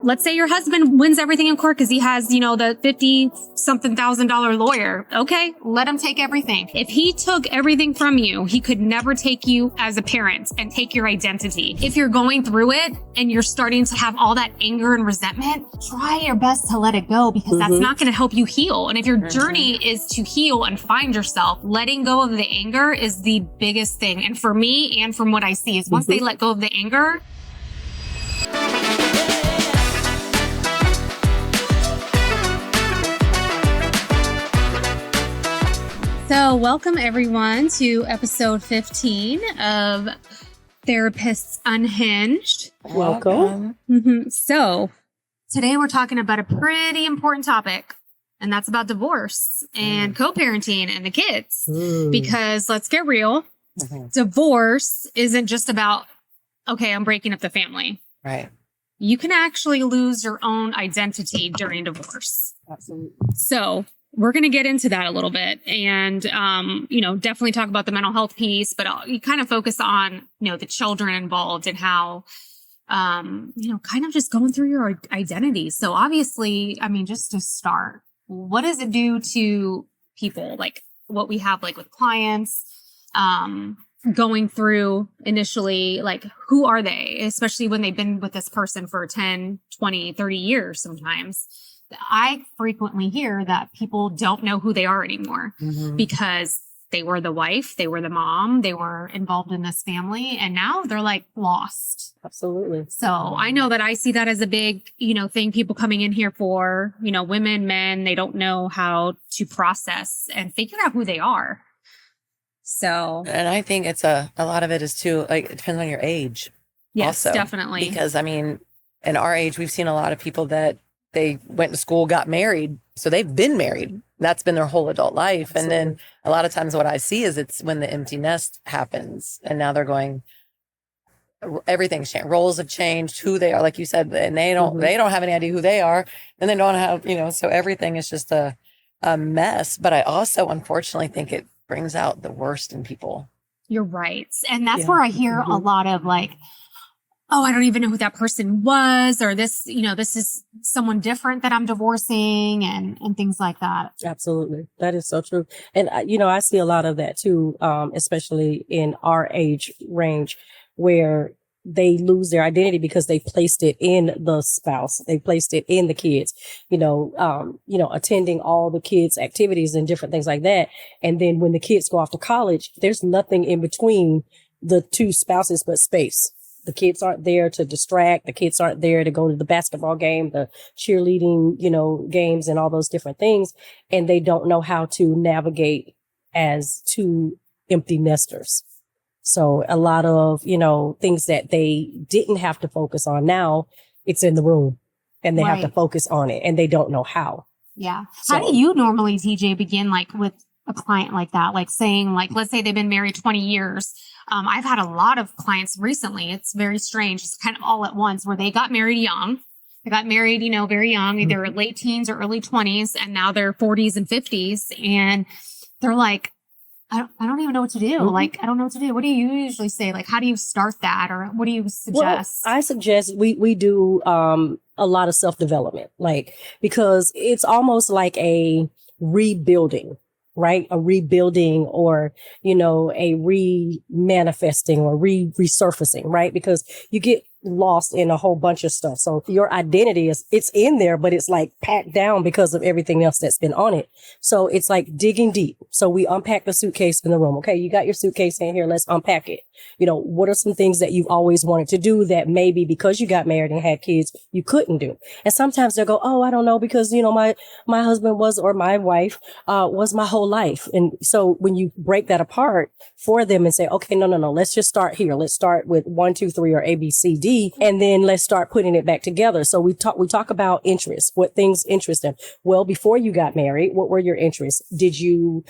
let's say your husband wins everything in court because he has, you know, the $50-something thousand lawyer. Okay, let him take everything. If he took everything from you, he could never take you as a parent and take your identity. If you're going through it and you're starting to have all that anger and resentment, try your best to let it go, because that's not going to help you heal. And if your journey is to heal and find yourself, letting go of the anger is the biggest thing. And for me, and from what I see, is once they let go of the anger, so welcome everyone to episode 15 of Therapists Unhinged. Welcome. So today we're talking about a pretty important topic, and that's about divorce and co-parenting and the kids. Because let's get real, divorce isn't just about, okay, I'm breaking up the family. Right. You can actually lose your own identity during divorce. Absolutely. So we're going to get into that a little bit and, definitely talk about the mental health piece, but you kind of focus on, the children involved and how, kind of just going through your identity. So obviously, just to start, what does it do to people? Like what we have, like with clients, going through initially, like who are they, especially when they've been with this person for 10, 20, 30 years sometimes. I frequently hear that people don't know who they are anymore because they were the wife, they were the mom, they were involved in this family, and now they're like lost. Absolutely. So I know that I see that as a big, thing people coming in here for, women, men, they don't know how to process and figure out who they are. So. And I think it's a lot of it is too, like, it depends on your age. Yes, also. Definitely. Because in our age, we've seen a lot of people that they went to school, got married. So they've been married. That's been their whole adult life. Absolutely. And then a lot of times what I see is it's when the empty nest happens and now they're going, everything's changed. Roles have changed, who they are, like you said, and they don't have any idea who they are. And they don't have, so everything is just a mess. But I also, unfortunately, think it brings out the worst in people. You're right. And that's where I hear a lot of like, oh, I don't even know who that person was, or this, this is someone different that I'm divorcing and things like that. Absolutely. That is so true. And, I see a lot of that too, especially in our age range where they lose their identity because they placed it in the spouse. They placed it in the kids, attending all the kids' activities and different things like that. And then when the kids go off to college, there's nothing in between the two spouses but space. The kids aren't there to distract. The kids aren't there to go to the basketball game, the cheerleading, games and all those different things. And they don't know how to navigate as two empty nesters. So a lot of, things that they didn't have to focus on now, it's in the room and they have to focus on it and they don't know how. Yeah. So, how do you normally, TJ, begin like with a client like that? Like saying, like, let's say they've been married 20 years. I've had a lot of clients recently. It's very strange. It's kind of all at once where they got married young. They got married, very young, either late teens or early 20s. And now they're 40s and 50s. And they're like, I don't even know what to do. Like, I don't know what to do. What do you usually say? Like, how do you start that? Or what do you suggest? Well, I suggest we do a lot of self-development, like, because it's almost like a rebuilding. Right? A rebuilding or, a re-manifesting or resurfacing, right? Because you get lost in a whole bunch of stuff. So your identity it's in there, but it's like packed down because of everything else that's been on it. So it's like digging deep. So we unpack the suitcase in the room. Okay, you got your suitcase in here. Let's unpack it. What are some things that you've always wanted to do that maybe because you got married and had kids, you couldn't do? And sometimes they'll go, oh, I don't know, because, my husband was, or my wife was my whole life. And so when you break that apart for them and say, okay, no, let's just start here. Let's start with 1, 2, 3 or A, B, C, D. And then let's start putting it back together. So we talk about interests, what things interest them. Well, before you got married, what were your interests? Did you,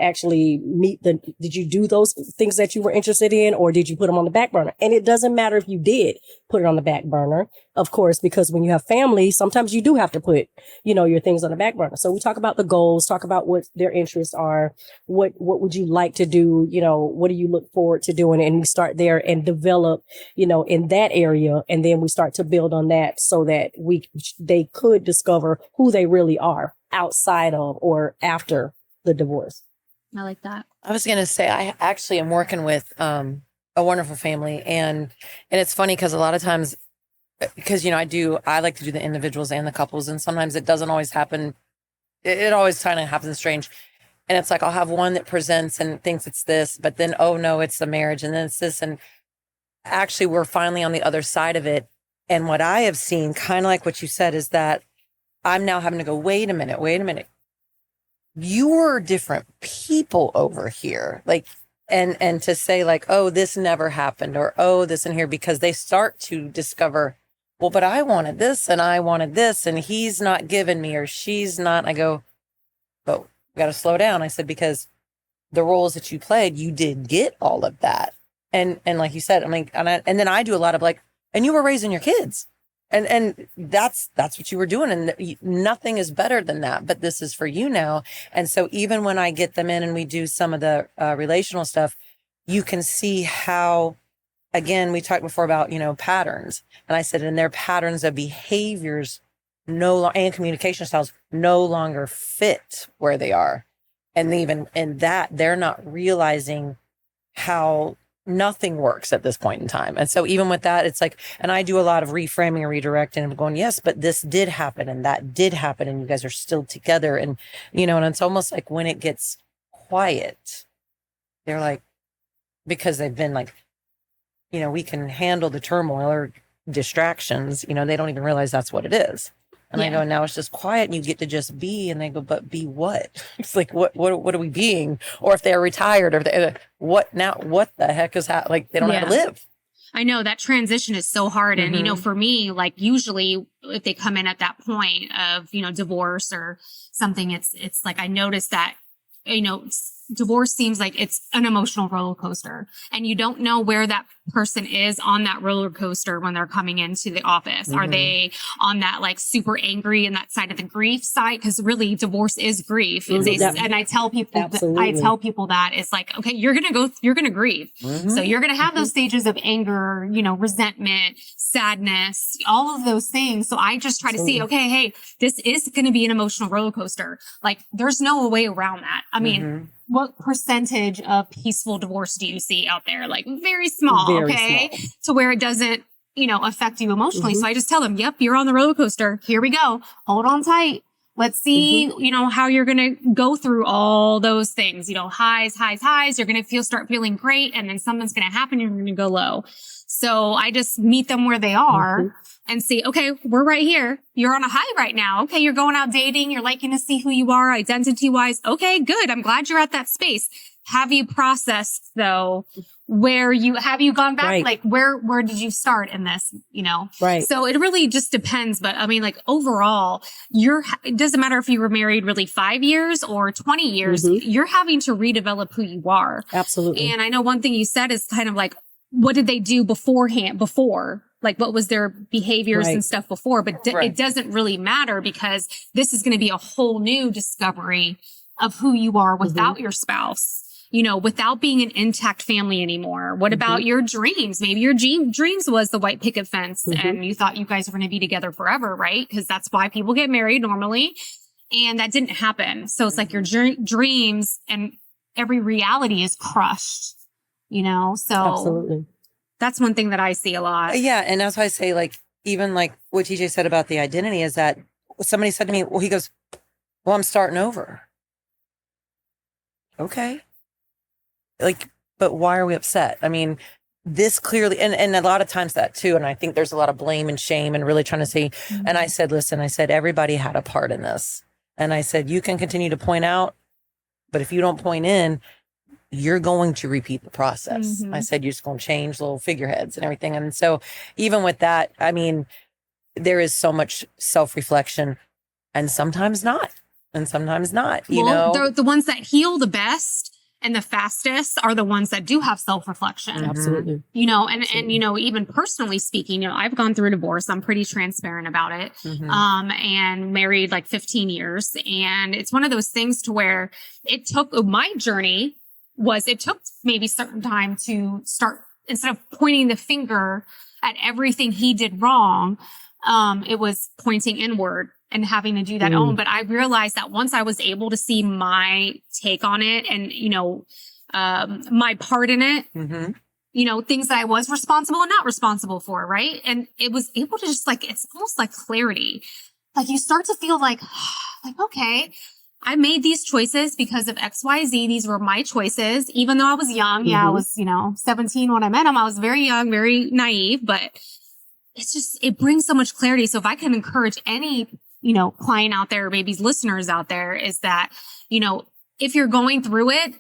actually did you do those things that you were interested in, or did you put them on the back burner? And it doesn't matter if you did, put it on the back burner, of course, because when you have family, sometimes you do have to put, your things on the back burner. So we talk about the goals, talk about what their interests are. What would you like to do? What do you look forward to doing? And we start there and develop, in that area. And then we start to build on that so that they could discover who they really are outside of or after the divorce. I like that. I was going to say, I actually am working with a wonderful family. And it's funny because a lot of times, because, I like to do the individuals and the couples. And sometimes it doesn't always happen. It always kind of happens strange. And it's like, I'll have one that presents and thinks it's this, but then, oh no, it's the marriage. And then it's this. And actually we're finally on the other side of it. And what I have seen, kind of like what you said, is that I'm now having to go, wait a minute. You're different people over here. Like, and to say like, oh, this never happened, or, oh, this in here, because they start to discover, well, but I wanted this and I wanted this and he's not giving me, or she's not. I go, but we got to slow down. I said, because the roles that you played, you did get all of that. And like you said, I mean, and then I do a lot of like, and you were raising your kids. And that's what you were doing. And nothing is better than that, but this is for you now. And so even when I get them in and we do some of the relational stuff, you can see how, again, we talked before about, patterns. And I said, and their patterns of behaviors and communication styles no longer fit where they are. And even in that, they're not realizing how nothing works at this point in time. And so even with that, it's like, and I do a lot of reframing and redirecting and going, yes, but this did happen and that did happen and you guys are still together. And, and it's almost like when it gets quiet, they're like, because they've been like, we can handle the turmoil or distractions, they don't even realize that's what it is. And I go, now it's just quiet and you get to just be. And they go, but be what? It's like, what are we being? Or if they're retired, or what now? What the heck is that? Like, they don't know how to live. I know that transition is so hard. And, for me, like usually if they come in at that point of, divorce or something, it's like, I noticed that, divorce seems like it's an emotional roller coaster and you don't know where that person is on that roller coaster when they're coming into the office. Are they on that like super angry and that side of the grief side? Because really divorce is grief. And I tell people, that it's like, okay, you're going to grieve. So you're going to have those stages of anger, resentment, sadness, all of those things. So I just try to see, okay, hey, this is going to be an emotional roller coaster. Like there's no way around that. I mean, what percentage of peaceful divorce do you see out there? Like very small, small. To where it doesn't, affect you emotionally. So I just tell them, yep, you're on the roller coaster. Here we go. Hold on tight. Let's see, how you're going to go through all those things, highs. You're going to start feeling great. And then something's going to happen. You're going to go low. So I just meet them where they are and see, okay, we're right here. You're on a high right now. Okay. You're going out dating. You're liking to see who you are identity wise. Okay, good. I'm glad you're at that space. Have you processed though, have you gone back? Right. Like where did you start in this, Right. So it really just depends. But I mean, like overall, it doesn't matter if you were married really 5 years or 20 years, you're having to redevelop who you are. Absolutely. And I know one thing you said is kind of like, what did they do before? Like what was their behaviors and stuff before? But it doesn't really matter because this is going to be a whole new discovery of who you are without your spouse, without being an intact family anymore. What about your dreams? Maybe your dreams was the white picket fence and you thought you guys were going to be together forever, right? Because that's why people get married normally. And that didn't happen. So it's like your dreams and every reality is crushed. So absolutely. That's one thing that I see a lot. Yeah. And that's why I say, like, even like what TJ said about the identity is that somebody said to me, well, he goes, well, I'm starting over. Okay. Like, but why are we upset? I mean, this clearly, and a lot of times that too. And I think there's a lot of blame and shame and really trying to say, and I said, listen, everybody had a part in this. And I said, you can continue to point out, but if you don't point in, you're going to repeat the process. I said, you're just going to change little figureheads and everything. And so even with that, I mean, there is so much self-reflection and sometimes not. The ones that heal the best and the fastest are the ones that do have self-reflection. Absolutely. You know, and, you know, even personally speaking, you know, I've gone through a divorce. I'm pretty transparent about it. And married like 15 years. And it's one of those things to where it took my journey it took maybe certain time to start, instead of pointing the finger at everything he did wrong, it was pointing inward and having to do that own. But I realized that once I was able to see my take on it and, you know, my part in it, you know, things that I was responsible and not responsible for, right? And it was able to just like, it's almost like clarity. Like you start to feel like, okay, I made these choices because of X, Y, Z. These were my choices, even though I was young. Yeah, I was, you know, 17 when I met him. I was very young, very naive, but it's just, it brings so much clarity. So if I can encourage any, you know, client out there, or maybe listeners out there, is that, you know, if you're going through it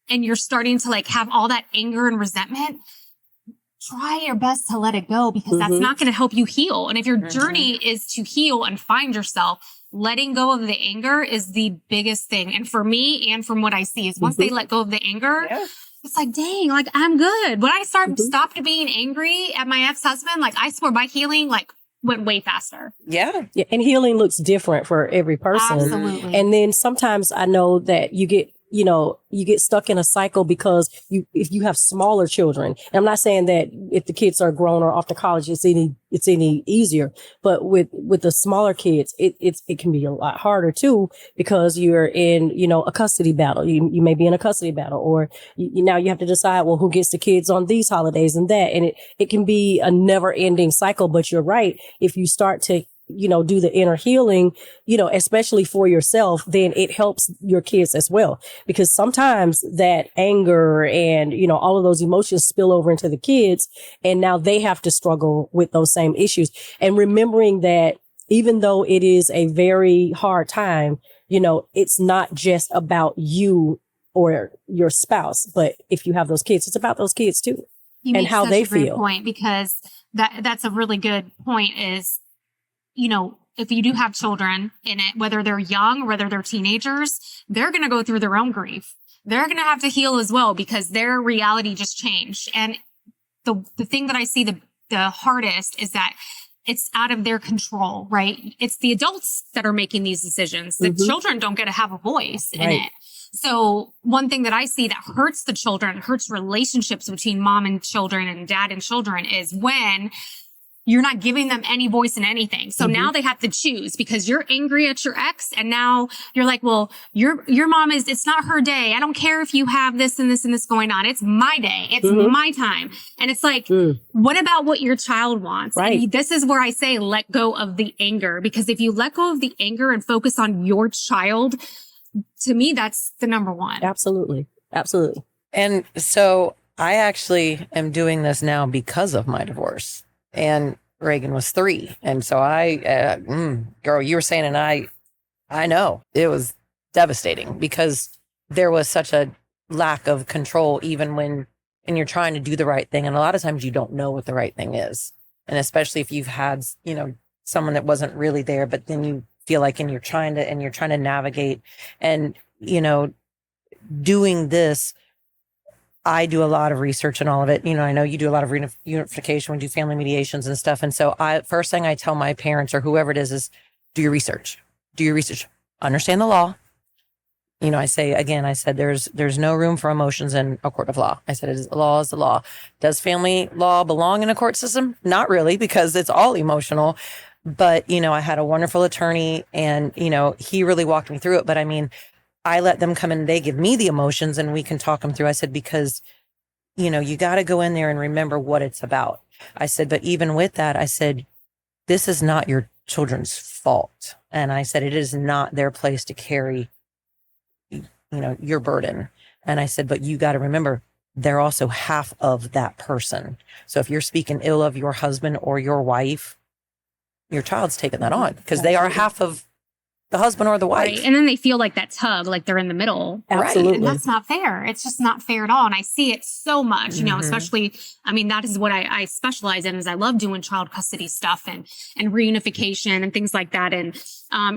and you're starting to like have all that anger and resentment, try your best to let it go, because that's not going to help you heal. And if your journey is to heal and find yourself, letting go of the anger is the biggest thing. And for me, and from what I see, is once they let go of the anger, it's like, dang, like I'm good. When I stopped being angry at my ex-husband, like I swear my healing like went way faster. Yeah. And healing looks different for every person. Absolutely. And then sometimes I know that you get stuck in a cycle because if you have smaller children, and I'm not saying that if the kids are grown or off to college, it's any easier, but with the smaller kids, it can be a lot harder too, because you're in, you know, a custody battle. You may be in a custody battle, or now you have to decide, well, who gets the kids on these holidays and that, and it can be a never ending cycle. But you're right. If you start to, you know, do the inner healing, you know, especially for yourself, then it helps your kids as well. Because sometimes that anger and, you know, all of those emotions spill over into the kids, and now they have to struggle with those same issues. And remembering that even though it is a very hard time, you know, it's not just about you or your spouse, but if you have those kids, it's about those kids too. And how they feel. Great point, because that's a really good point is, you know, if you do have children in it, whether they're young, whether they're teenagers, they're going to go through their own grief. They're going to have to heal as well, because their reality just changed. And the thing that I see the hardest is that it's out of their control, right? It's the adults that are making these decisions. The children don't get to have a voice in it. So one thing that I see that hurts the children, hurts relationships between mom and children and dad and children, is when you're not giving them any voice in anything. So now they have to choose, because you're angry at your ex, and now you're like, well, your mom it's not her day. I don't care if you have this and this and this going on. It's my day. It's my time. And it's like, what about what your child wants? Right. And this is where I say, let go of the anger, because if you let go of the anger and focus on your child, to me, that's the number one. Absolutely. Absolutely. And so I actually am doing this now because of my divorce. And Reagan was 3. And so girl, you were saying, and I know it was devastating, because there was such a lack of control, even when you're trying to do the right thing. And a lot of times you don't know what the right thing is. And especially if you've had, you know, someone that wasn't really there, but then you feel like, and you're trying to navigate, and, you know, doing this, I do a lot of research and all of it. You know, I know you do a lot of reunification. We do family mediations and stuff. And so first thing I tell my parents or whoever it is do your research. Do your research. Understand the law. You know, I said, there's no room for emotions in a court of law. I said, law is the law. Does family law belong in a court system? Not really, because it's all emotional. But, you know, I had a wonderful attorney, and, you know, he really walked me through it. But I mean, I let them come in and they give me the emotions, and we can talk them through. I said, because, you know, you got to go in there and remember what it's about. I said, but even with that, I said, this is not your children's fault. And I said, it is not their place to carry, you know, your burden. And I said, but you got to remember, they're also half of that person. So if you're speaking ill of your husband or your wife, your child's taking that on, because they are half of the husband or the wife. Right. And then they feel like that tug, like they're in the middle. Absolutely. And that's not fair. It's just not fair at all. And I see it so much, you know, especially, I mean, that is what I specialize in, is I love doing child custody stuff and reunification and things like that. And,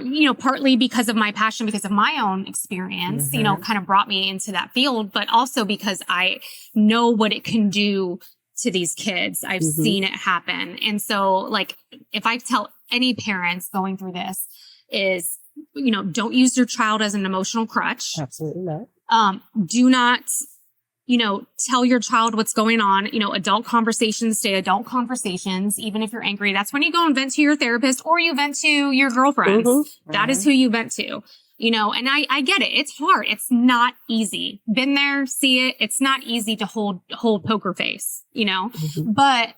you know, partly because of my passion, because of my own experience, you know, kind of brought me into that field, but also because I know what it can do to these kids. I've seen it happen. And so, like, if I tell any parents going through this is, you know, don't use your child as an emotional crutch. Absolutely not. Do not, you know, tell your child what's going on. You know, adult conversations stay adult conversations. Even if you're angry, that's when you go and vent to your therapist or you vent to your girlfriends. That is who you vent to. You know, and I get it. It's hard. It's not easy. Been there, see it. It's not easy to hold poker face, you know, but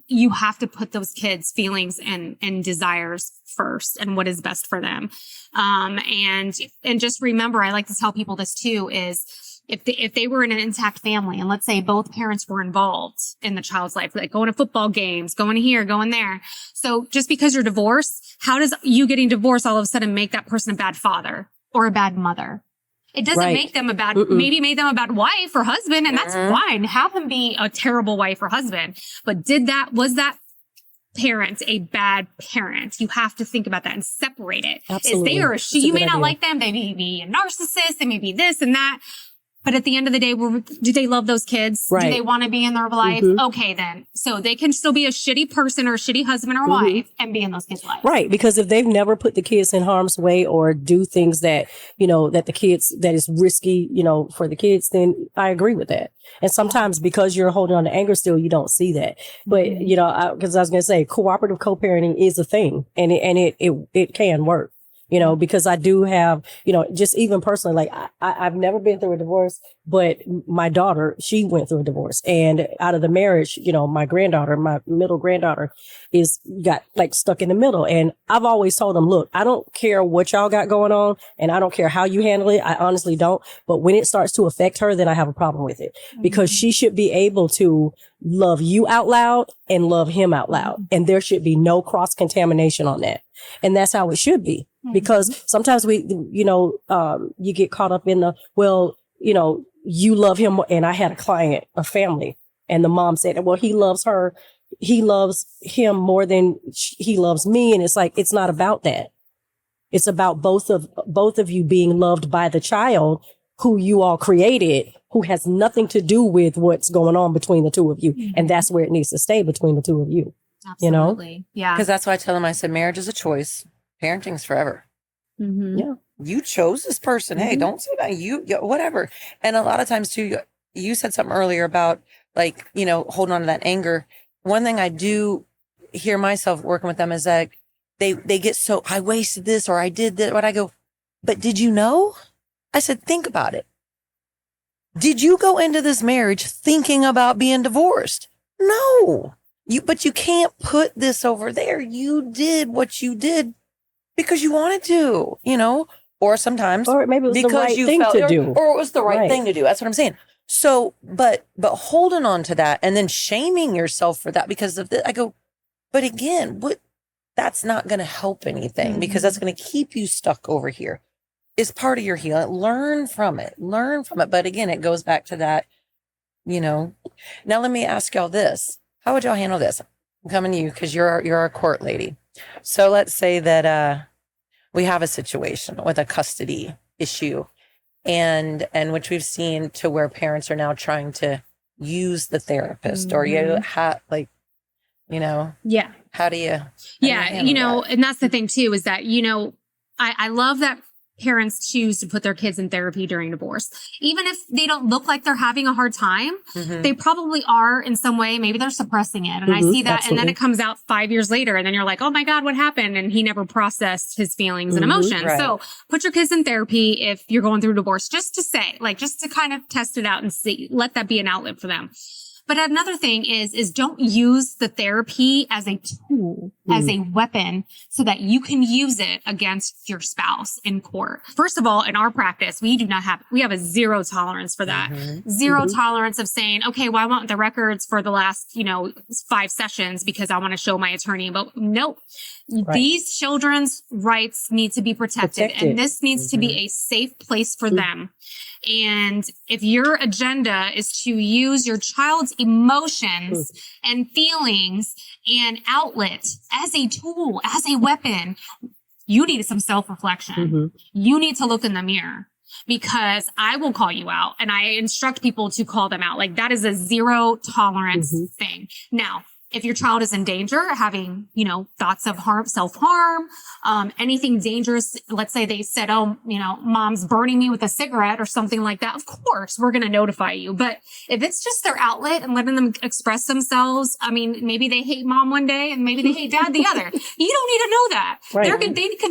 you have to put those kids' feelings and desires first and what is best for them. And just remember, I like to tell people this too, is if they were in an intact family and let's say both parents were involved in the child's life, like going to football games, going here, going there. So just because you're divorced, how does you getting divorced all of a sudden make that person a bad father or a bad mother? It doesn't make them a bad, maybe made them a bad wife or husband, and that's fine. Have them be a terrible wife or husband. But was that parent a bad parent? You have to think about that and separate it. Absolutely. Is they or she, you may not like them. They may be a narcissist. They may be this and that. But at the end of the day, do they love those kids? Right. Do they want to be in their life? Okay, then. So they can still be a shitty person or a shitty husband or wife and be in those kids' lives. Right. Because if they've never put the kids in harm's way or do things that, you know, that is risky, you know, for the kids, then I agree with that. And sometimes because you're holding on to anger still, you don't see that. But, you know, because I was going to say cooperative co-parenting is a thing and it can work. You know, because I do have, you know, just even personally, like I've never been through a divorce, but my daughter, she went through a divorce, and out of the marriage, you know, my middle granddaughter got like stuck in the middle. And I've always told them, look, I don't care what y'all got going on and I don't care how you handle it. I honestly don't. But when it starts to affect her, then I have a problem with it because she should be able to love you out loud and love him out loud. And there should be no cross contamination on that. And that's how it should be. Because sometimes you get caught up in you know, you love him. And I had a client, a family, and the mom said, well, he loves her. He loves him more than he loves me. And it's like, it's not about that. It's about both of you being loved by the child who you all created, who has nothing to do with what's going on between the two of you. And that's where it needs to stay between the two of you. Absolutely. You know? Yeah. Because that's why I tell them, I said, marriage is a choice. Parenting's forever. Yeah. You chose this person. Hey, don't say that. You whatever. And a lot of times too, you said something earlier about like, you know, holding on to that anger. One thing I do hear myself working with them is that they get so, I wasted this or I did that. But I go, but did you know? I said, think about it. Did you go into this marriage thinking about being divorced? No. But you can't put this over there. You did what you did because you wanted to, you know, or sometimes or maybe it was because the right you thing felt, to do, or it was the right thing to do. That's what I'm saying. So, but holding on to that and then shaming yourself for that because of this, I go, but again, that's not going to help anything because that's going to keep you stuck over here. It's part of your healing. Learn from it. But again, it goes back to that, you know. Now let me ask y'all this. How would y'all handle this? I'm coming to you because you're a court lady. So let's say that we have a situation with a custody issue and which we've seen to where parents are now trying to use the therapist or how do you handle that? And that's the thing too, is that, you know, I love that parents choose to put their kids in therapy during divorce. Even if they don't look like they're having a hard time, they probably are in some way. Maybe they're suppressing it. And I see that. Absolutely. And then it comes out 5 years later. And then you're like, oh my God, what happened? And he never processed his feelings and emotions. Right. So put your kids in therapy if you're going through divorce, just to say, like, just to kind of test it out and see, let that be an outlet for them. But another thing is don't use the therapy as a tool, as a weapon, so that you can use it against your spouse in court. First of all, in our practice, we have a zero tolerance for that. Zero tolerance of saying, okay, well, I want the records for the last, 5 sessions because I want to show my attorney. But no, these children's rights need to be protected. And this needs to be a safe place for them. And if your agenda is to use your child's emotions and feelings and outlet as a tool, as a weapon, you need some self-reflection. You need to look in the mirror, because I will call you out, and I instruct people to call them out. Like, that is a zero tolerance thing. Now, if your child is in danger, having, thoughts of harm, self-harm, anything dangerous, let's say they said, oh, mom's burning me with a cigarette or something like that, of course, we're going to notify you. But if it's just their outlet and letting them express themselves, I mean, maybe they hate mom one day and maybe they hate dad the other. You don't need to know that.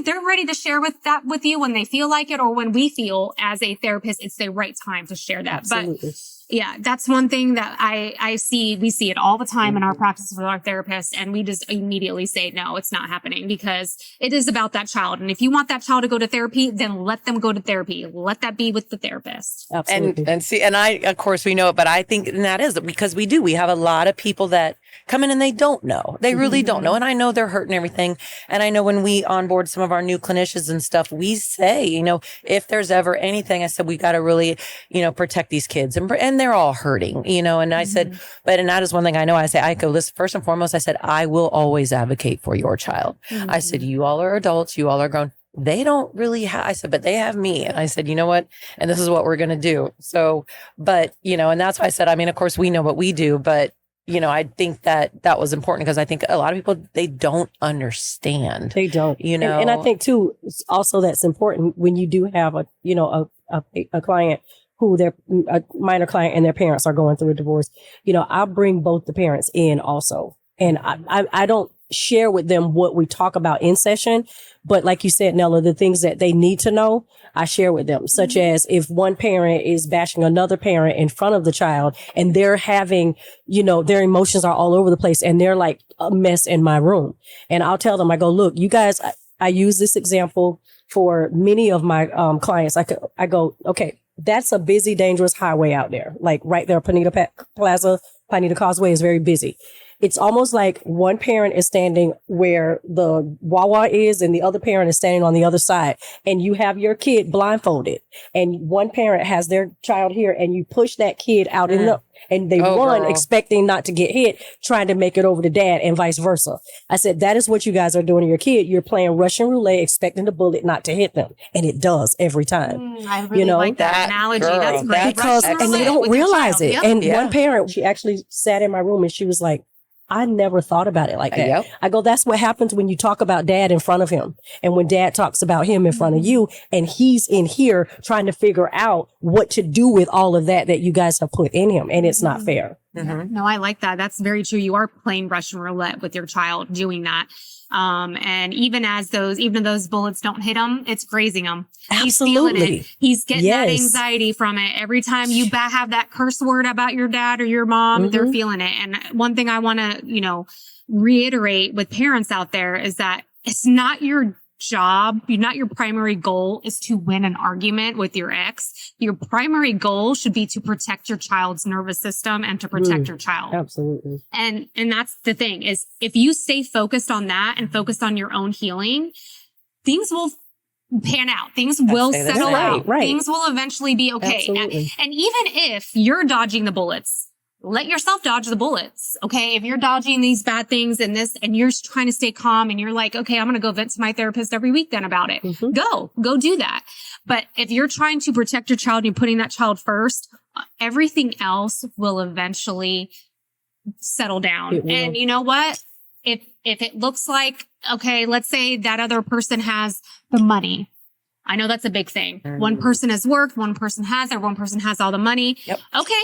They're ready to share with you when they feel like it, or when we feel as a therapist, it's the right time to share that. Absolutely. But yeah, that's one thing that we see it all the time in our practice with our therapists, and we just immediately say, no, it's not happening, because it is about that child. And if you want that child to go to therapy, then let them go to therapy. Let that be with the therapist. Absolutely. And I, of course we know it, but I think, and that is because we have a lot of people that come in and they don't know. They really don't know. And I know they're hurt and everything. And I know when we onboard some of our new clinicians and stuff, we say, if there's ever anything, I said, we got to really, protect these kids, and they're all hurting, and I said, and that is one thing I know. I say, I go, listen, first and foremost, I said, I will always advocate for your child. I said, you all are adults. You all are grown. They don't really I said, but they have me. And I said, you know what? And this is what we're going to do. So, but, and that's why I said, I mean, of course we know what we do, but I think that was important, because I think a lot of people, they don't understand. They don't, And I think too, also that's important when you do have a client who a minor client and their parents are going through a divorce. I bring both the parents in also. And I don't share with them what we talk about in session, but like you said, Nella, the things that they need to know, I share with them, such as if one parent is bashing another parent in front of the child and they're having, their emotions are all over the place and they're like a mess in my room. And I'll tell them, I go, look, you guys, I use this example for many of my clients. I go, okay, that's a busy, dangerous highway out there. Like right there, Panita Plaza, Panita Causeway is very busy. It's almost like one parent is standing where the Wawa is and the other parent is standing on the other side. And you have your kid blindfolded and one parent has their child here and you push that kid out and they run expecting not to get hit, trying to make it over to dad and vice versa. I said, that is what you guys are doing to your kid. You're playing Russian roulette, expecting the bullet not to hit them. And it does every time. I really like that analogy. That's great. Because, and they don't realize it. Yep. And one parent, she actually sat in my room and she was like, I never thought about it like that. Yep. I go, that's what happens when you talk about dad in front of him. And when dad talks about him in front of you and he's in here trying to figure out what to do with all of that you guys have put in him. And it's not fair. No, I like that. That's very true. You are playing Russian roulette with your child doing that. And even those bullets don't hit him, it's grazing him. He's feeling it. He's getting that anxiety from it. Every time you have that curse word about your dad or your mom, they're feeling it. And one thing I want to, reiterate with parents out there is that it's not your job. Not your primary goal is to win an argument with your ex. Your primary goal should be to protect your child's nervous system and to protect your child. Absolutely. And that's the thing is if you stay focused on that and focused on your own healing, things will pan out. Things will settle out. Right. Things will eventually be okay. And even if you're dodging the bullets, let yourself dodge the bullets. Okay. If you're dodging these bad things and you're trying to stay calm and you're like, okay, I'm going to go vent to my therapist every week then about it. Go do that. But if you're trying to protect your child and you're putting that child first, everything else will eventually settle down. And you know what? If it looks like, okay, let's say that other person has the money. I know that's a big thing. One person has worked, one person has all the money. Yep. Okay.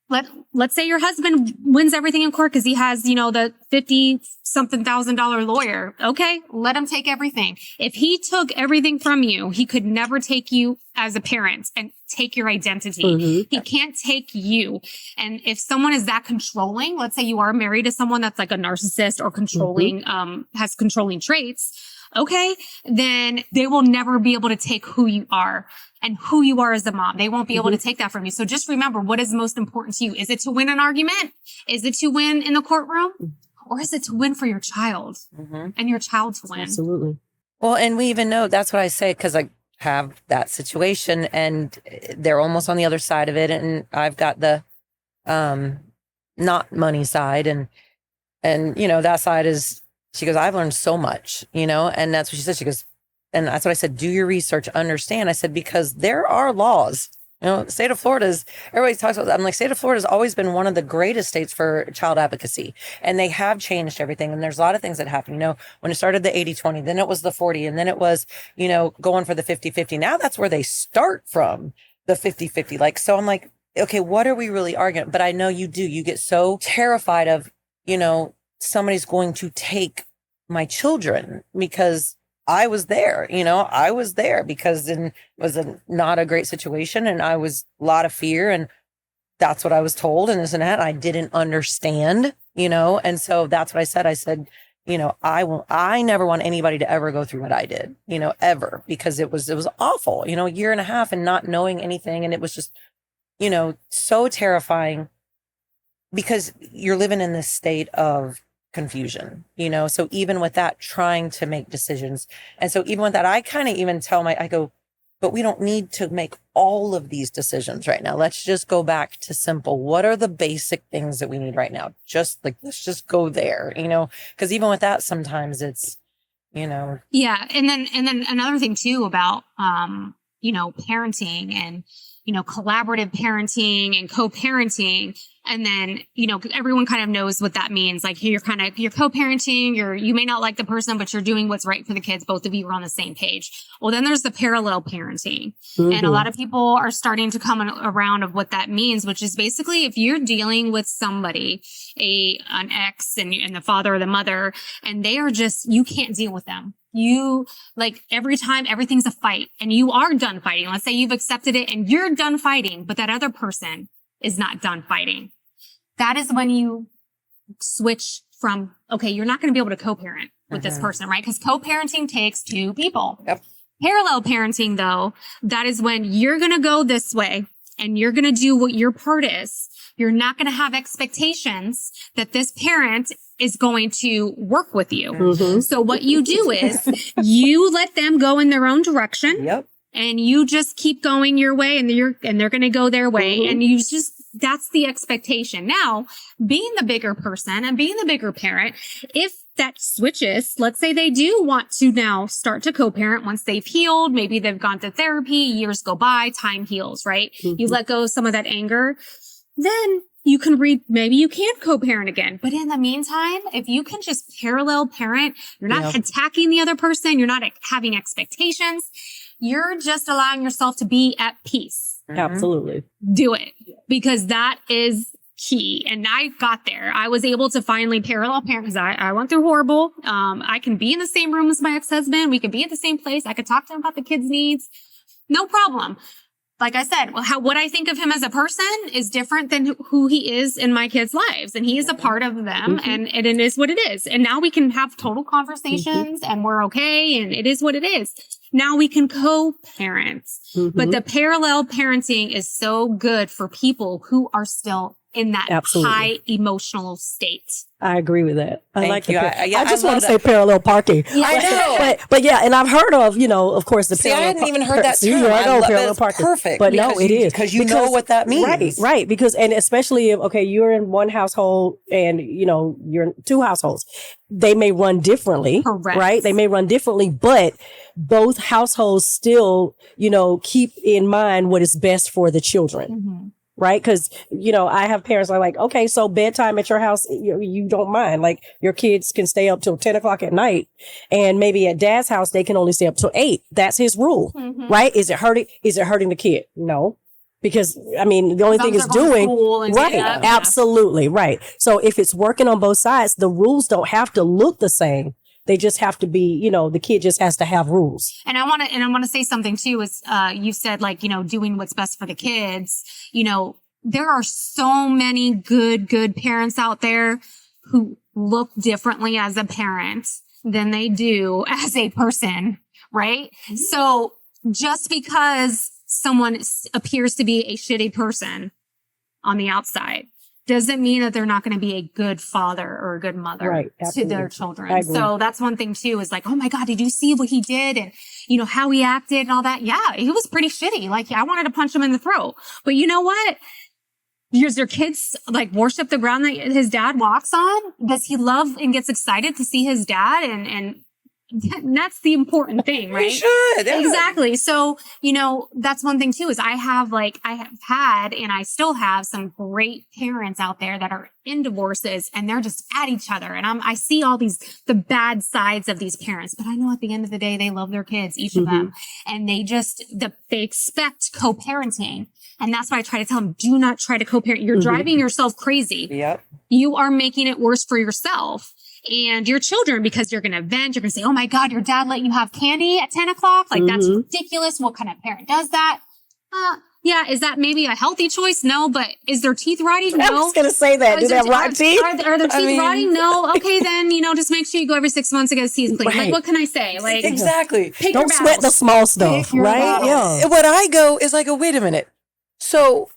let's say your husband wins everything in court because he has, you know, the $50,000 lawyer. Okay, let him take everything. If he took everything from you, he could never take you as a parent and take your identity. He can't take you. And if someone is that controlling, let's say you are married to someone that's like a narcissist or controlling, has controlling traits, okay, then they will never be able to take who you are and who you are as a mom. They won't be able to take that from you. So just remember, what is most important to you? Is it to win an argument? Is it to win in the courtroom? Or is it to win for your child and your child to win? Absolutely. Well, and we even know, that's what I say, because I have that situation and they're almost on the other side of it. And I've got the not money side. And, you know, that side is, she goes, I've learned so much, you know, and that's what she said. She goes, and that's what I said, do your research, understand. I said, because there are laws, you know, state of Florida is, everybody talks about that. I'm like, state of Florida has always been one of the greatest states for child advocacy. And they have changed everything. And there's a lot of things that happen, you know, when it started the 80-20, then it was the 40, and then it was, you know, going for the 50-50. Now that's where they start from, the 50-50. Like, so I'm like, okay, what are we really arguing? But I know you get so terrified of, you know, somebody's going to take my children because I was there, you know, I was there because it was not a great situation. And I was a lot of fear, and that's what I was told, and this and that. And I didn't understand, you know? And so that's what I said. I said, you know, I never want anybody to ever go through what I did, you know, ever, because it was awful, you know, a year and a half and not knowing anything. And it was just, you know, so terrifying because you're living in this state of confusion, you know? So even with that, trying to make decisions. And so even with that, I kind of even tell I go, but we don't need to make all of these decisions right now. Let's just go back to simple. What are the basic things that we need right now? Just like, let's just go there, you know? Because even with that, sometimes it's, you know. Yeah. And then another thing too about, you know, parenting and, you know, collaborative parenting and co-parenting. And then, you know, everyone kind of knows what that means. Like you're co-parenting, you may not like the person, but you're doing what's right for the kids. Both of you are on the same page. Well, then there's the parallel parenting. And a lot of people are starting to come around of what that means, which is basically if you're dealing with somebody, an ex and the father or the mother, and they are just, you can't deal with them. You like every time everything's a fight and you are done fighting. Let's say you've accepted it and you're done fighting, but that other person is not done fighting. That is when you switch from, okay, you're not going to be able to co-parent with this person, right? Because co-parenting takes two people. Yep. Parallel parenting, though, that is when you're going to go this way and you're going to do what your part is. You're not going to have expectations that this parent is going to work with you. So what you do is you let them go in their own direction. Yep. And you just keep going your way and they're going to go their way. And you just, that's the expectation. Now, being the bigger person and being the bigger parent, if that switches, let's say they do want to now start to co-parent once they've healed, maybe they've gone to therapy, years go by, time heals, right? You let go of some of that anger, then you can maybe you can't co-parent again. But in the meantime, if you can just parallel parent, you're not attacking the other person, you're not having expectations, you're just allowing yourself to be at peace. Absolutely. Do it, because that is key. And I got there. I was able to finally parallel parent because I went through horrible. I can be in the same room as my ex-husband. We could be at the same place. I could talk to him about the kids' needs. No problem. Like I said, what I think of him as a person is different than who he is in my kids' lives. And he is a part of them and it is what it is. And now we can have total conversations and we're okay. And it is what it is. Now we can co-parent, but the parallel parenting is so good for people who are still in that high emotional state. I agree with that. I like you. I just want to say parallel parking. Yeah. I know. But yeah, and I've heard of, you know, of course, the parallel. I hadn't even heard that term. I know parallel it's parking. Perfect. But no, it is. Because you know what that means. Right. Because, and especially if, okay, you're in one household and, you know, you're in two households. They may run differently. Correct. Right? They may run differently, but both households still, you know, keep in mind what is best for the children. Right? Because, you know, I have parents that are like, okay, so bedtime at your house, you don't mind. Like your kids can stay up till 10 o'clock at night. And maybe at dad's house, they can only stay up till 8. That's his rule. Right? Is it hurting the kid? No. Because I mean, the only thing it's doing, right? Absolutely, right. So if it's working on both sides, the rules don't have to look the same. They just have to be, you know, the kid just has to have rules. And I want to say something too, is, you said like, you know, doing what's best for the kids. You know, there are so many good parents out there who look differently as a parent than they do as a person, right? So just because someone appears to be a shitty person on the outside doesn't mean that they're not going to be a good father or a good mother to their children. So that's one thing too, is like, oh my God, did you see what he did? And you know, how he acted and all that. Yeah, he was pretty shitty. Like, I wanted to punch him in the throat, but you know what? Does your kids like worship the ground that his dad walks on? Does he love and gets excited to see his dad? And that's the important thing, right? We should. Yeah. Exactly. So, you know, that's one thing too, is I have had, and I still have some great parents out there that are in divorces and they're just at each other. And I see all the bad sides of these parents, but I know at the end of the day, they love their kids, each of them. And they expect co-parenting. And that's why I try to tell them, do not try to co-parent. You're driving yourself crazy. Yep. You are making it worse for yourself and your children, because you're going to vent. You're going to say, oh my God, your dad let you have candy at 10 o'clock. Like, that's ridiculous. What kind of parent does that? Yeah. Is that maybe a healthy choice? No. But is their teeth rotting? No. I was going to say that. Do they have rotten teeth? Are their teeth rotting? No. Okay. Then, you know, just make sure you go every 6 months to get teeth cleaned. Like, what can I say? Like, exactly. Don't sweat the small stuff, right? Yeah. What I go is I go, wait a minute. So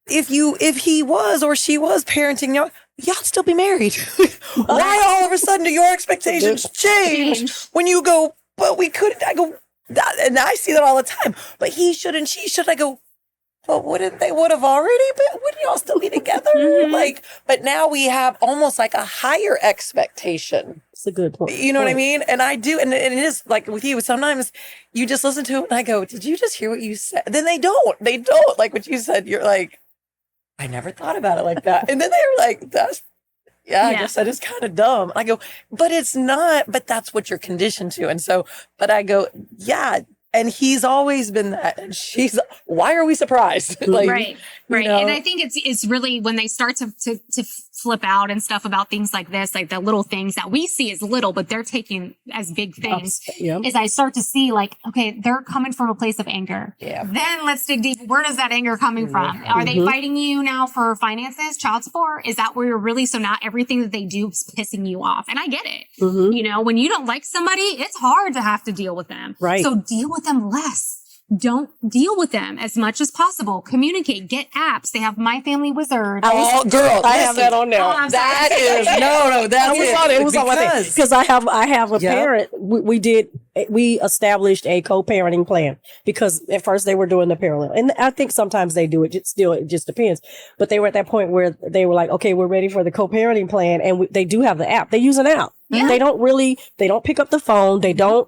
if he was or she was parenting, y'all still be married. Why all of a sudden do your expectations change when you go, but we couldn't? I go, and I see that all the time. But he should and she should. I go, but wouldn't they would have already been? Wouldn't y'all still be together? Like, but now we have almost like a higher expectation. It's a good point. You know what I mean? And I do. And it is like with you, sometimes you just listen to it and I go, did you just hear what you said? Then they don't. Like what you said, you're like, I never thought about it like that. And then they're like, I guess that is kind of dumb. I go, but it's not, but that's what you're conditioned to. And so, but I go, yeah. And he's always been that. And why are we surprised? Like, right. You know? And I think it's really when they start to flip out and stuff about things like this, like the little things that we see as little, but they're taking as big things, is I start to see like, okay, they're coming from a place of anger. Yeah. Then let's dig deep. Where does that anger coming from? Are they fighting you now for finances, child support? Is that where you're really, so not everything that they do is pissing you off? And I get it. You know, when you don't like somebody, it's hard to have to deal with them. Right. So deal with them less. Don't deal with them as much as possible. Communicate. Get apps. They have My Family Wizard. Girl, I have that on there. That is it was on because I have a parent. We established a co-parenting plan because at first they were doing the parallel, and I think sometimes they do it. It just depends. But they were at that point where they were like, okay, we're ready for the co-parenting plan, and they do have the app. They use an app. Yeah. They don't pick up the phone. They don't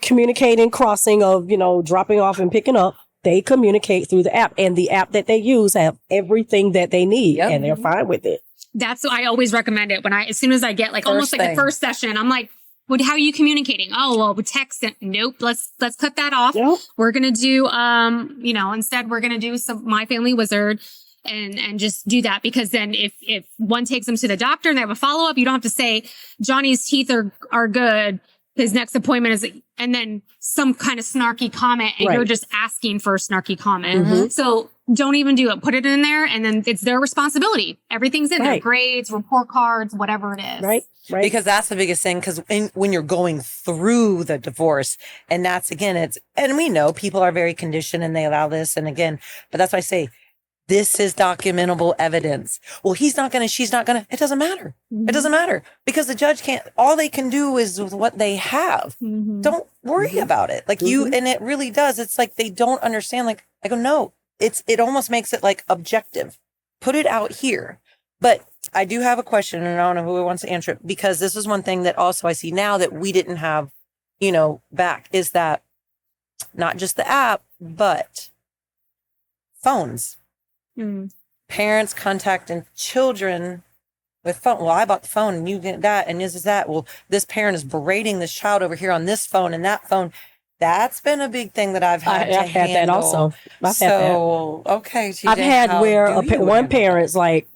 communicating, crossing of, you know, dropping off and picking up. They communicate through the app, and the app that they use have everything that they need, and they're fine with it. That's what I always recommend it as soon as I get like almost like the first session, I'm like, how are you communicating? Oh, well, with text. Nope. Let's cut that off. Yep. We're going to do, instead we're going to do some My Family Wizard and just do that, because then if one takes them to the doctor and they have a follow up, you don't have to say Johnny's teeth are good. His next appointment is, and then some kind of snarky comment, and you're just asking for a snarky comment. So don't even do it. Put it in there, and then it's their responsibility. Everything's in there. Grades, report cards, whatever it is. Right. Because that's the biggest thing. Because when you're going through the divorce, and that's, again, and we know people are very conditioned and they allow this. And again, but that's why I say, this is documentable evidence. Well, he's not going to, she's not going to, it doesn't matter. It doesn't matter, because the judge all they can do is with what they have. Don't worry about it. Like and it really does. It's like, they don't understand. Like, I go, no, it almost makes it like objective. Put it out here. But I do have a question, and I don't know who wants to answer it, because this is one thing that also I see now that we didn't have, back, is that not just the app, but phones. Parents contacting children with phone. Well, I bought the phone and you get that, and this is that. Well, this parent is berating this child over here on this phone and that phone. That's been a big thing that I've had to I've had that handle. also. I've had that. Okay, TJ, I've had how where do you one handle parent's like,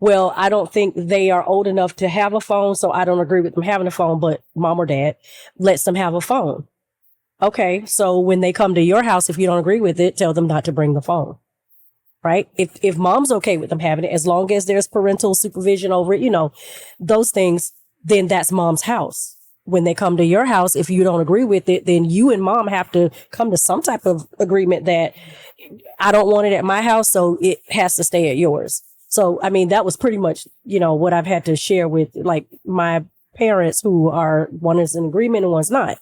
well, I don't think they are old enough to have a phone, so I don't agree with them having a phone, but mom or dad lets them have a phone. Okay, so when they come to your house, if you don't agree with it, tell them not to bring the phone. Right? If mom's okay with them having it, as long as there's parental supervision over it, you know, those things, then that's mom's house. When they come to your house, if you don't agree with it, then you and mom have to come to some type of agreement that I don't want it at my house, so it has to stay at yours. So, I mean, that was pretty much, you know, what I've had to share with like my parents who are, one is in agreement and one's not,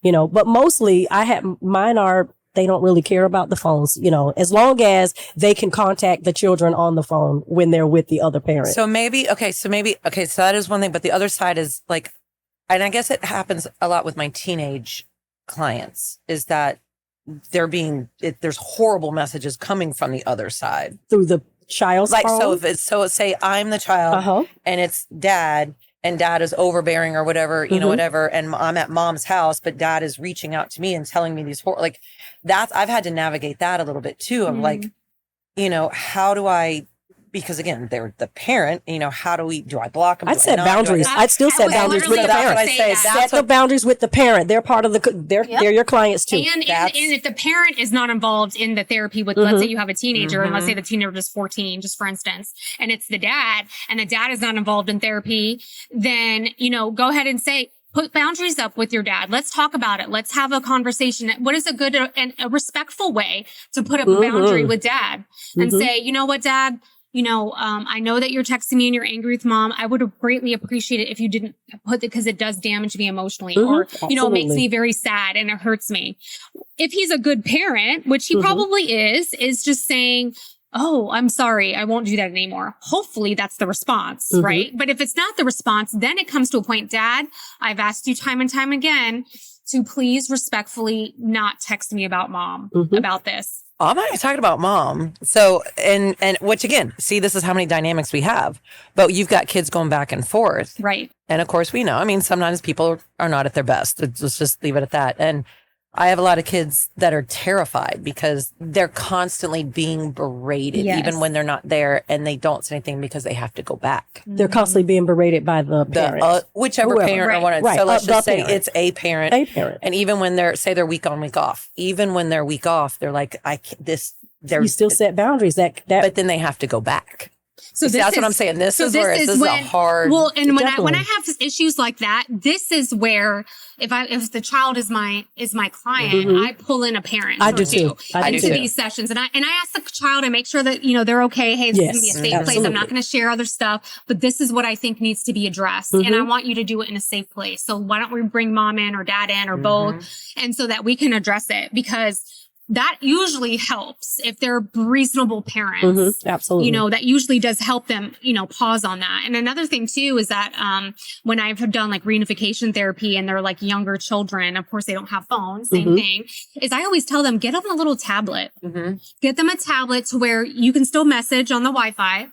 you know, but mostly they don't really care about the phones, you know, as long as they can contact the children on the phone when they're with the other parent. So that is one thing, but the other side is like, and I guess it happens a lot with my teenage clients, is that there's horrible messages coming from the other side Through the child's like phone? so say I'm the child and it's dad, and dad is overbearing or whatever, you know, whatever, and I'm at mom's house, but dad is reaching out to me and telling me these like that's, I've had to navigate that a little bit too, of like, you know, how do I, because again, they're the parent, you know, do I block them? I'd set boundaries. I'd still set boundaries with the parent. Set the boundaries with the parent. They're part of they're your clients too. And if the parent is not involved in the therapy with, let's say you have a teenager, and let's say the teenager is 14, just for instance, and it's the dad, and the dad is not involved in therapy, then, you know, go ahead and say, put boundaries up with your dad. Let's talk about it. Let's have a conversation. What is a good and a respectful way to put up a boundary with dad and say, you know what, dad, you know, I know that you're texting me and you're angry with mom. I would have greatly appreciated it if you didn't put it, because it does damage me emotionally, or, you know, it makes me very sad and it hurts me. If he's a good parent, which he probably is just saying, oh, I'm sorry, I won't do that anymore. Hopefully that's the response, right? But if it's not the response, then it comes to a point, Dad, I've asked you time and time again to please respectfully not text me about mom about this. I'm not even talking about mom. So, and which again, see, this is how many dynamics we have, but you've got kids going back and forth. Right. And of course we know, I mean, sometimes people are not at their best. Let's just leave it at that. And I have a lot of kids that are terrified because they're constantly being berated, even when they're not there, and they don't say anything because they have to go back. They're constantly being berated by the parent. Whichever parent or one. Right. So let's just say parent. it's a parent. A parent. And even when they're week on, week off, even when they're week off, they're like, you still set boundaries but then they have to go back. So that's what I'm saying. This is a hard. Well, and when I have issues like that, this is where if the child is my client, I pull in a parent. I do too. Into these sessions, and I ask the child, I make sure that, you know, they're okay. Hey, this is gonna be a safe place. I'm not going to share other stuff, but this is what I think needs to be addressed, and I want you to do it in a safe place. So why don't we bring mom in or dad in or both, and so that we can address it, because that usually helps if they're reasonable parents. Absolutely. You know, that usually does help them, you know, pause on that. And another thing too is that when I've done like reunification therapy and they're like younger children, of course they don't have phones, same thing, is I always tell them, get them a little tablet. Get them a tablet to where you can still message on the Wi-Fi.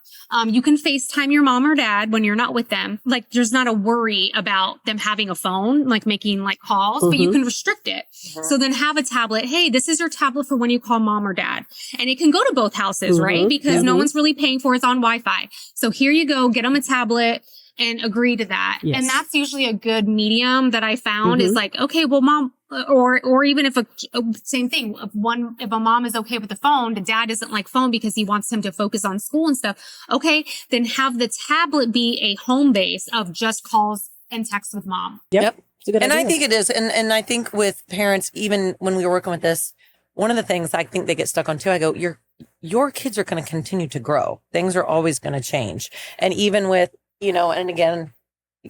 You can FaceTime your mom or dad when you're not with them. Like there's not a worry about them having a phone, like making like calls, but you can restrict it. So then have a tablet. Hey, this is your tablet for when you call mom or dad. And it can go to both houses, right? Because no one's really paying for it. It's on Wi-Fi. So here you go, get them a tablet and agree to that. Yes. And that's usually a good medium that I found is like, okay, well, mom, or even if same thing, if a mom is okay with the phone, the dad doesn't like phone because he wants him to focus on school and stuff. Okay, then have the tablet be a home base of just calls and texts with mom. Yep. And I think it is. And I think with parents, even when we were working with this, one of the things I think they get stuck on too, I go, your kids are going to continue to grow. Things are always going to change. And even with, you know, and again,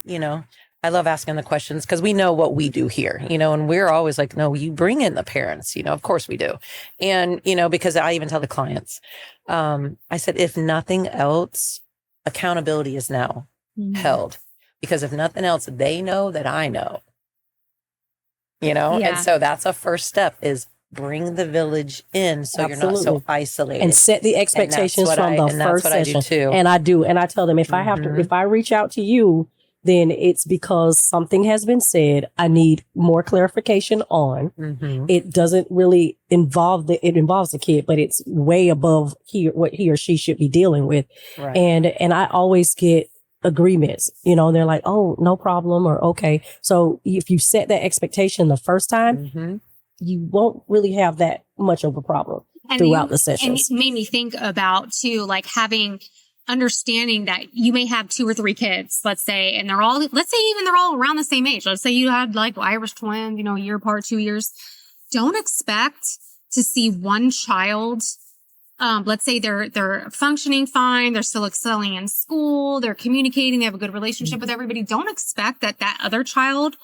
you know, I love asking the questions because we know what we do here, you know, and we're always like, no, you bring in the parents, you know, of course we do. And, you know, because I even tell the clients, I said, if nothing else, accountability is now held, because if nothing else, they know that I know, you know, and so that's a first step is bring the village in so you're not so isolated, and set the expectations from the first session. And I do. And I tell them, if I have to, if I reach out to you, then it's because something has been said. I need more clarification on. It doesn't really involve it involves the kid, but it's way above what he or she should be dealing with. Right. And I always get agreements, they're like, oh, no problem, or okay. So if you set that expectation the first time, you won't really have that much of a problem throughout the sessions. And it made me think about too, like understanding that you may have 2 or 3 kids, let's say, and they're all around the same age. Let's say you had like Irish twins, a year apart, 2 years. Don't expect to see one child. Let's say they're functioning fine. They're still excelling in school. They're communicating. They have a good relationship with everybody. Don't expect that other child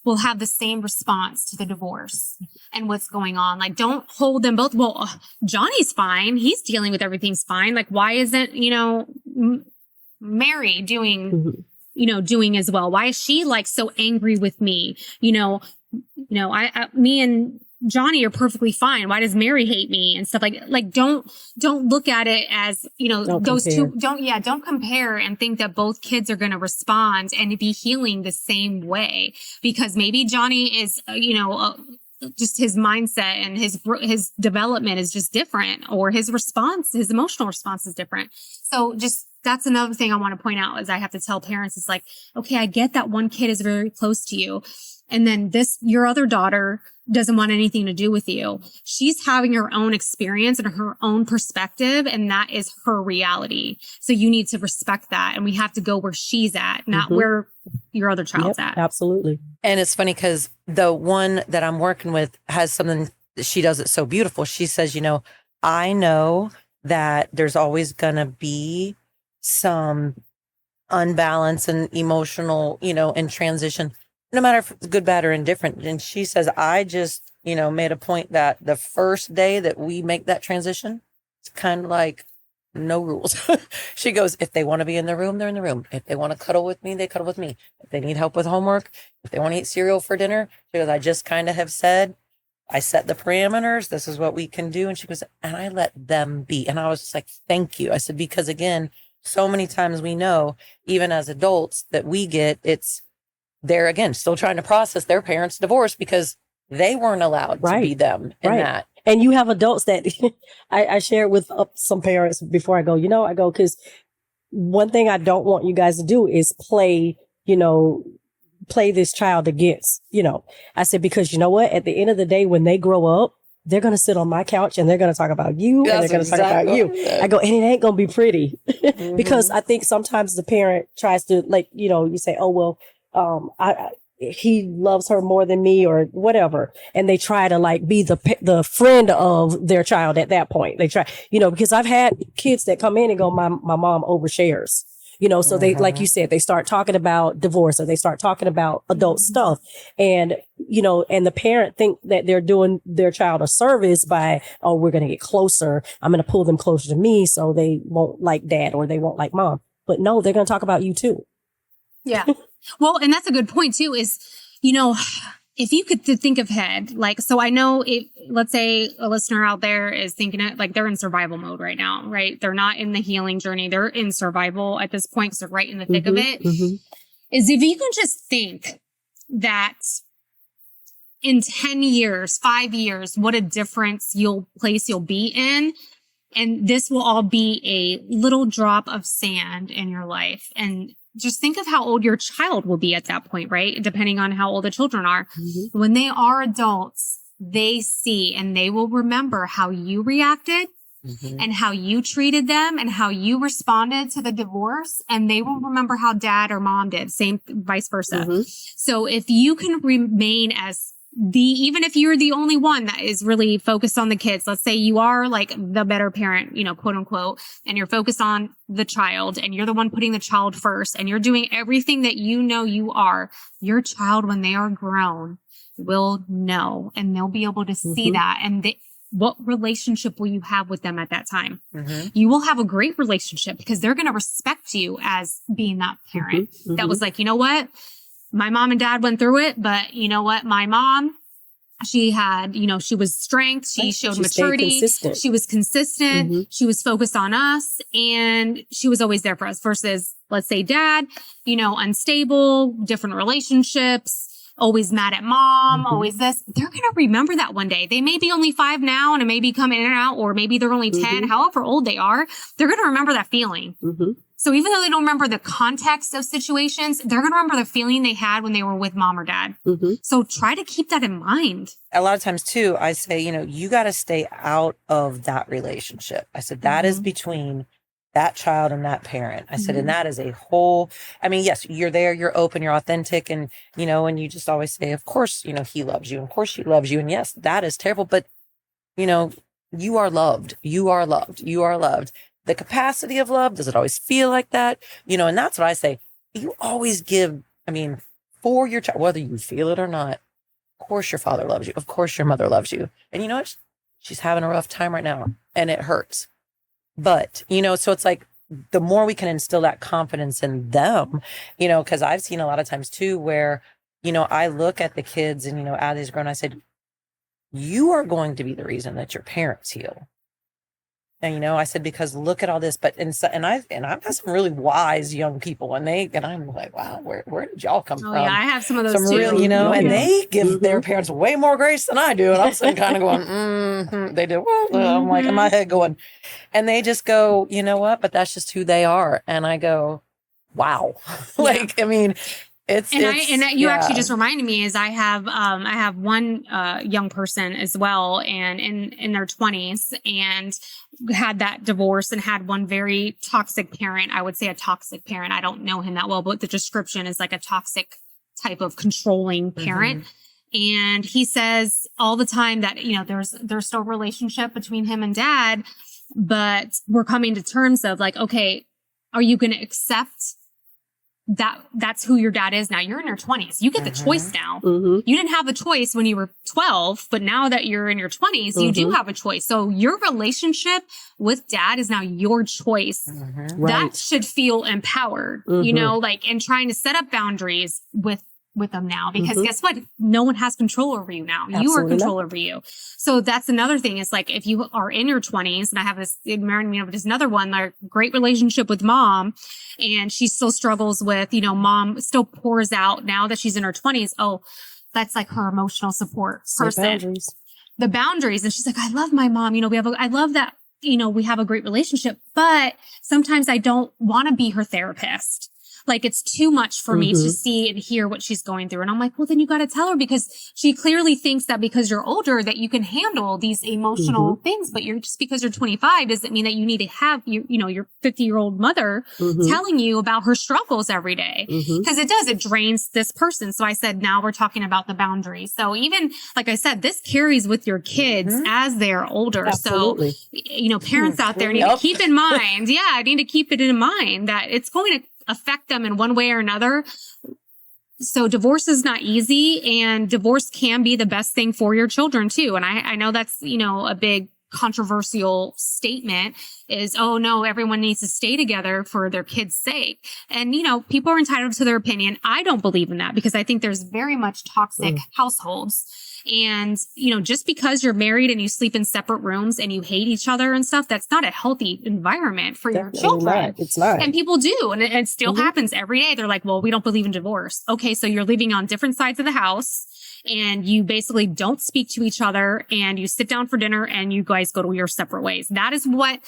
will have the same response to the divorce and what's going on. Like, don't hold them both. Well, Johnny's fine. He's dealing with everything's fine. Like, why isn't, Mary doing, doing as well? Why is she like so angry with me? Me and Johnny are perfectly fine. Why does Mary hate me and stuff like don't look at it as, those two. Don't compare and think that both kids are going to respond and be healing the same way, because maybe Johnny is, just his mindset and his development is just different, or his emotional response is different. So that's another thing I want to point out is I have to tell parents, it's like, okay, I get that one kid is very close to you. And then your other daughter doesn't want anything to do with you. She's having her own experience and her own perspective, and that is her reality. So you need to respect that. And we have to go where she's at, not where your other child's at. Absolutely. And it's funny because the one that I'm working with has something that she does it so beautiful. She says, I know that there's always going to be some unbalance and emotional, in transition, no matter if it's good, bad, or indifferent. And she says, I just, made a point that the first day that we make that transition, it's kind of like no rules. She goes, if they want to be in the room, they're in the room. If they want to cuddle with me, they cuddle with me. If they need help with homework, if they want to eat cereal for dinner, she goes, I just kind of have said, I set the parameters. This is what we can do. And she goes, and I let them be. And I was just like, thank you. I said, because again, so many times we know, even as adults, that they're again still trying to process their parents' divorce because they weren't allowed to be them in that. And you have adults that I shared with some parents before I go, because one thing I don't want you guys to do is play this child against, I said, because you know what, at the end of the day, when they grow up, they're going to sit on my couch and they're going to talk about you and they're going to talk about you. I go, and it ain't going to be pretty because I think sometimes the parent tries to you say, oh, well, he loves her more than me or whatever. And they try to be the friend of their child at that point. They try, because I've had kids that come in and go, my mom overshares, so they, like you said, they start talking about divorce or they start talking about adult stuff. And, and the parent think that they're doing their child a service by, oh, we're going to get closer. I'm going to pull them closer to me so they won't like dad or they won't like mom. But no, they're going to talk about you too. Yeah. Well, and that's a good point too, is, if you could think of so I know let's say a listener out there is thinking they're in survival mode right now, right? They're not in the healing journey. They're in survival at this point because they're right in the thick of it. Is if you can just think that in 10 years, 5 years, what a difference you'll be in. And this will all be a little drop of sand in your life. And just think of how old your child will be at that point, right? Depending on how old the children are. When they are adults, they see and they will remember how you reacted and how you treated them and how you responded to the divorce. And they will remember how dad or mom did, same vice versa. So if you can remain as even if you're the only one that is really focused on the kids, let's say you are like the better parent, quote unquote, and you're focused on the child and you're the one putting the child first and you're doing everything that you are, your child, when they are grown, will know and they'll be able to see that. And what relationship will you have with them at that time? You will have a great relationship because they're going to respect you as being that parent that was like, you know what? My mom and dad went through it, but you know what? My mom, She had, she was strength. She showed maturity. Consistent. She was consistent. She was focused on us, and she was always there for us versus, let's say, dad, unstable, different relationships, always mad at mom, always this. They're going to remember that one day. They may be only 5 now and it may be coming in and out, or maybe they're only 10, however old they are. They're going to remember that feeling. So even though they don't remember the context of situations, they're going to remember the feeling they had when they were with mom or dad. So try to keep that in mind. A lot of times too, I say, you got to stay out of that relationship. I said, that is between that child and that parent. I said, and that is a whole, yes, you're there, you're open, you're authentic. And, and you just always say, of course, he loves you. Of course she loves you. And yes, that is terrible. But, you are loved. You are loved. You are loved. The capacity of love, does it always feel like that? And that's what I say. You always give, for your child, whether you feel it or not. Of course your father loves you. Of course your mother loves you. And you know what? She's having a rough time right now and it hurts. But, so it's like the more we can instill that confidence in them, because I've seen a lot of times too, where, I look at the kids and, as they've grown, I said, you are going to be the reason that your parents heal. And, I said, because look at all this, but, and I've got some really wise young people and I'm like, wow, where did y'all come from? Yeah, I have some of those too. Really, and they give their parents way more grace than I do. And I'm sitting kind of going, they do. I'm like in my head going, and they just go, you know what? But that's just who they are. And I go, wow. You actually just reminded me is I have one young person as well, and in their 20s, and had that divorce and had one very toxic parent. I would say a toxic parent. I don't know him that well, but the description is like a toxic type of controlling parent. And he says all the time that, there's still a relationship between him and dad, but we're coming to terms of like, okay, are you going to accept that's who your dad is now? You're in your 20s. You get the choice now. You didn't have a choice when you were 12, but now that you're in your 20s, you do have a choice. So your relationship with dad is now your choice. That should feel empowered, and trying to set up boundaries with them now, because guess what? No one has control over you now. Absolutely you are control over you. So that's another thing. Is like, if you are in your 20s, and I have this, it reminded me of just another one, like great relationship with mom, and she still struggles with, mom still pours out now that she's in her 20s. Oh, that's like her emotional support person. The boundaries. And she's like, I love my mom. I love that, we have a great relationship, but sometimes I don't want to be her therapist. Like, it's too much for me to see and hear what she's going through. And I'm like, well, then you got to tell her, because she clearly thinks that because you're older that you can handle these emotional things, but just because you're 25 doesn't mean that you need to have your 50-year-old mother telling you about her struggles every day. Because it drains this person. So I said, now we're talking about the boundaries. So even, like I said, this carries with your kids as they're older. Absolutely. So, parents out there need to keep in mind. I need to keep it in mind that it's going to affect them in one way or another. So divorce is not easy, and divorce can be the best thing for your children too. And I know that's, a big controversial statement is, oh no, everyone needs to stay together for their kids' sake. And, people are entitled to their opinion. I don't believe in that, because I think there's very much toxic households. And, just because you're married and you sleep in separate rooms and you hate each other and stuff, that's not a healthy environment for your children. It's not. And people do. And it still happens every day. They're like, well, we don't believe in divorce. Okay. So you're living on different sides of the house, and you basically don't speak to each other, and you sit down for dinner and you guys go to your separate ways. That is what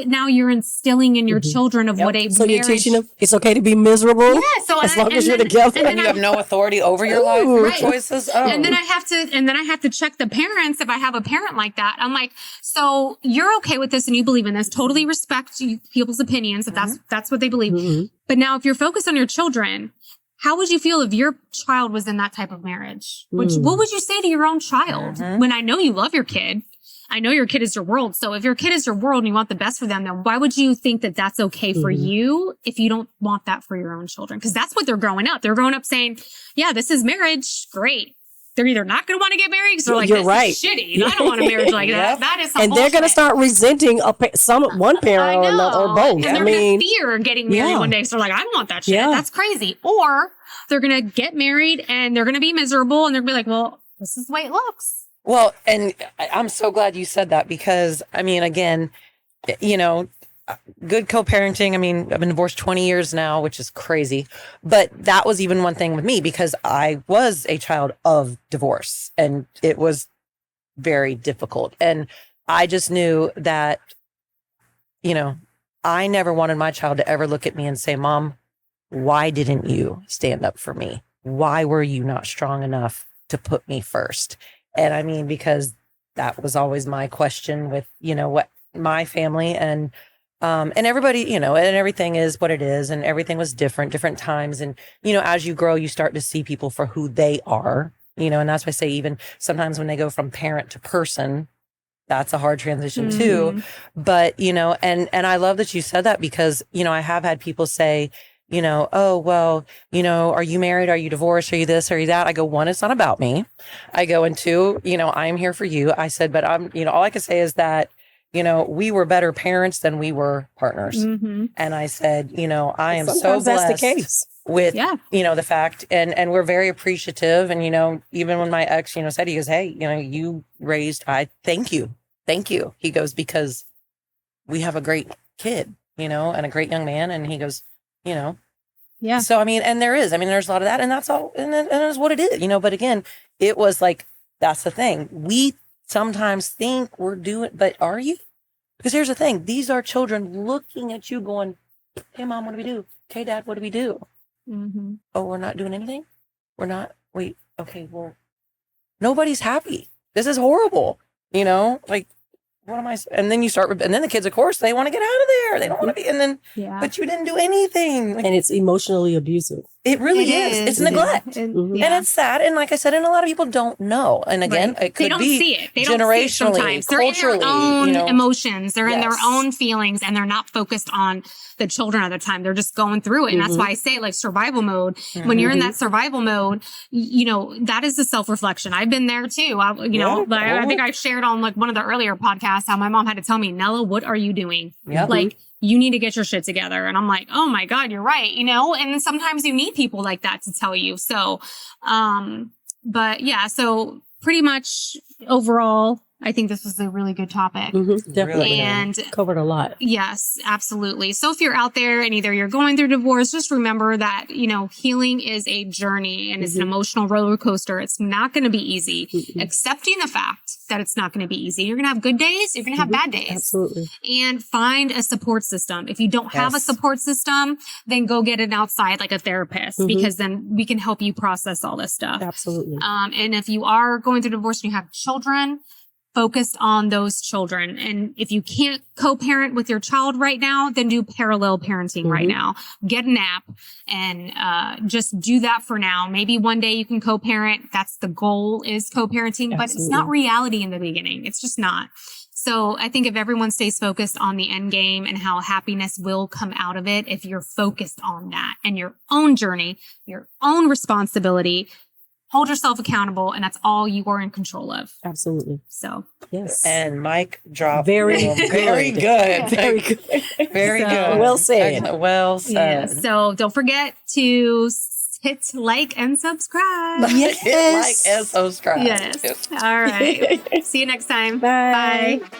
now you're instilling in your children of what a so marriage. You're teaching them it's okay to be miserable. Yeah. So as long as you're together, and you have no authority over your life, your choices. Oh. And then I have to check the parents. If I have a parent like that, I'm like, so you're okay with this and you believe in this. Totally respect people's opinions if that's what they believe. But now, if you're focused on your children, how would you feel if your child was in that type of marriage? What would you say to your own child? When I know you love your kid, I know your kid is your world. So if your kid is your world and you want the best for them, then why would you think that that's okay for you if you don't want that for your own children? Because that's what they're growing up. They're growing up saying, yeah, this is marriage. Great. They're either not going to want to get married because they're like, You're right. Is shitty. I don't want a marriage like that. That is some And they're going to start resenting one parent or another, or both. And they're going to fear getting married one day. So they're like, I don't want that shit. That's crazy. Or they're going to get married and they're going to be miserable, and they're going to be like, well, this is the way it looks. Well, and I'm so glad you said that because, I mean, again, you know, good co-parenting. I mean, I've been divorced 20 years now, which is crazy. But that was even one thing with me because I was a child of divorce and it was very difficult. And I just knew that, you know, I never wanted my child to ever look at me and say, Mom, why didn't you stand up for me? Why were you not strong enough to put me first? And I mean, because that was always my question with, you know, what my family and everybody, you know, and everything is what it is. And everything was different times. And, you know, as you grow, you start to see people for who they are, you know, and that's why I say even sometimes when they go from parent to person, that's a hard transition too. But, you know, and I love that you said that because, you know, I have had people say, you know, oh, well, you know, are you married? Are you divorced? Are you this? Are you that? I go, one, it's not about me. I go, and two, you know, I'm here for you. I said, but I'm, you know, all I can say is that, you know, we were better parents than we were partners. And I said, you know, I am so blessed that's the case. with, you know, the fact and we're very appreciative. And, you know, even when my ex, you know, said, he goes, hey, you know, you raised, I thank you. Thank you. He goes, because we have a great kid, you know, and a great young man. And he goes, you know, so, I mean, and there's a lot of that and that's all. And that's what it is, you know, but again, it was like, that's the thing. We sometimes think we're doing, but are you? Because here's the thing. These are children looking at you going, hey, Mom, what do we do? Hey, Dad, what do we do? Oh, we're not doing anything? We're not, wait, okay, well, nobody's happy. This is horrible. You know, like, what am I? And then you start, and then the kids, of course, they want to get out of there. They don't want to be, and then, but you didn't do anything. Like, and it's emotionally abusive. It really is. It's neglect. And it's sad. And like I said, and a lot of people don't know. And again, it could be see it. They generationally, don't see it sometimes. They're culturally, in their own you know, emotions. They're in their own feelings and they're not focused on the children at the time. They're just going through it. And that's why I say like survival mode. When you're in that survival mode, you know, that is the self-reflection. I've been there too. I think I shared on like one of the earlier podcasts how my mom had to tell me, Nella, what are you doing? Like, you need to get your shit together. And I'm like, oh my God, you're right. You know, and sometimes you need people like that to tell you. So, but yeah, so pretty much overall, I think this was a really good topic. Definitely. And covered a lot. Yes, absolutely. So if you're out there and either you're going through divorce, just remember that, you know, healing is a journey and it's an emotional roller coaster. It's not going to be easy. Accepting the fact that it's not going to be easy. You're going to have good days. You're going to have bad days. Absolutely. And find a support system. If you don't have a support system, then go get it outside like a therapist because then we can help you process all this stuff. Absolutely. And if you are going through divorce and you have children, focused on those children. And if you can't co-parent with your child right now, then do parallel parenting right now. Get an app and just do that for now. Maybe one day you can co-parent. That's the goal, is co-parenting, but it's not reality in the beginning. It's just not. So I think if everyone stays focused on the end game and how happiness will come out of it, if you're focused on that and your own journey, your own responsibility, hold yourself accountable, and that's all you are in control of. Absolutely. So, yes. And mic drop. Very good. Very good. Very good. Well said. Well said. Yeah. So don't forget to hit like and subscribe. Yes. Hit like and subscribe. Yes. All right. See you next time. Bye. Bye.